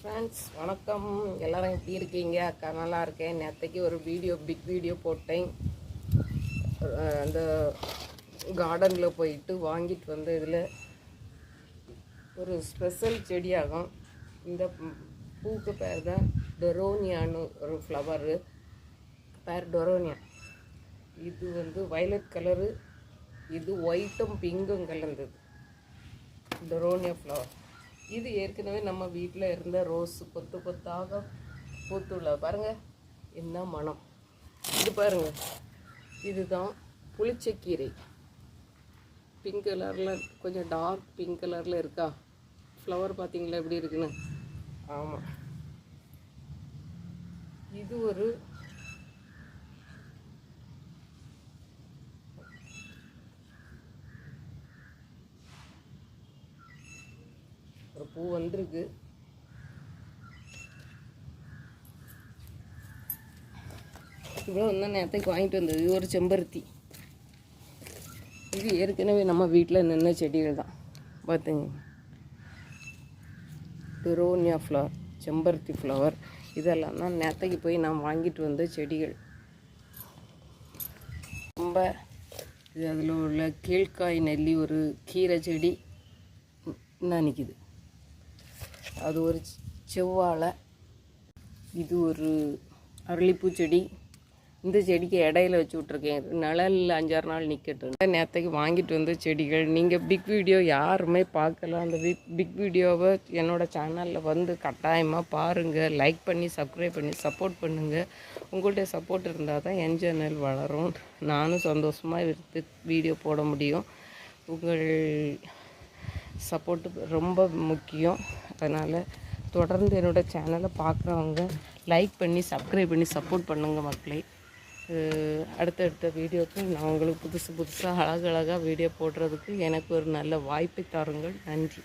Friends வணக்கம். எல்லோரும் எப்படி இருக்கீங்க? அக்கா நல்லா இருக்கேன். நேற்றுக்கு ஒரு பிக் வீடியோ போட்டேன். அந்த கார்டனில் போயிட்டு வாங்கிட்டு வந்து இதில் ஒரு ஸ்பெஷல் செடியாகும். இந்த பூக்கு பேர் தான் டொரோனியான்னு ஒரு ஃப்ளவரு பேர் டொரோனியா. இது வந்து வயலட் கலரு, இது ஒயிட்டும் பிங்கும் கலந்தது டொரோனியா ஃப்ளவர். இது ஏற்கனவே நம்ம வீட்டில் இருந்த ரோஸ் கொத்து கொத்தாக பூத்துள்ள பாருங்கள், என்ன மனம். இது பாருங்கள், இதுதான் புளிச்சக்கீரை. பிங்க் கலரில், கொஞ்சம் டார்க் பிங்க் கலரில் இருக்கா ஃப்ளவர்? பார்த்தீங்களா எப்படி இருக்குன்னு? ஆமாம், இது ஒரு பூ வந்திருக்கு. இவ்வளோ வந்து நேரத்துக்கு வாங்கிட்டு வந்தது. இது ஒரு செம்பருத்தி. இது ஏற்கனவே நம்ம வீட்டில் நின்ன செடிகள் தான். பார்த்துங்க, டொரோனியா ஃப்ளவர், செம்பருத்தி ஃப்ளவர். இதெல்லாம் தான் நேரத்துக்கு போய் நான் வாங்கிட்டு வந்த செடிகள். ரொம்ப இது அதில் உள்ள கீழ்காய் நெல்லி ஒரு கீரை செடி என்ன நிற்கிது. அது ஒரு செவ்வாழை. இது ஒரு அரளிப்பூ செடி. இந்த செடிக்கு இடையில வச்சு விட்ருக்கேன், நிழலில் 5-6 நாள் நிற்கட்டும். நேரத்துக்கு வாங்கிட்டு வந்த செடிகள். நீங்கள் பிக் வீடியோ யாருமே பார்க்கலாம். அந்த பிக் வீடியோவை என்னோடய சேனலில் வந்து கட்டாயமாக பாருங்கள். லைக் பண்ணி சப்ஸ்கிரைப் பண்ணி சப்போர்ட் பண்ணுங்கள். உங்கள்கிட்ட சப்போர்ட் இருந்தால் தான் என் சேனல் வளரும். நானும் சந்தோஷமாக இருந்து வீடியோ போட முடியும். உங்கள் சப்போர்ட்டு ரொம்ப முக்கியம். அதனால் தொடர்ந்து என்னோடய சேனலை பார்க்குறவங்க லைக் பண்ணி சப்ஸ்கிரைப் பண்ணி சப்போர்ட் பண்ணுங்கள் மக்களே. அடுத்தடுத்த வீடியோக்கு நான் உங்களுக்கு புதுசாக அழகழகாக வீடியோ போடுறதுக்கு எனக்கு ஒரு நல்ல வாய்ப்பை தாருங்கள். நன்றி.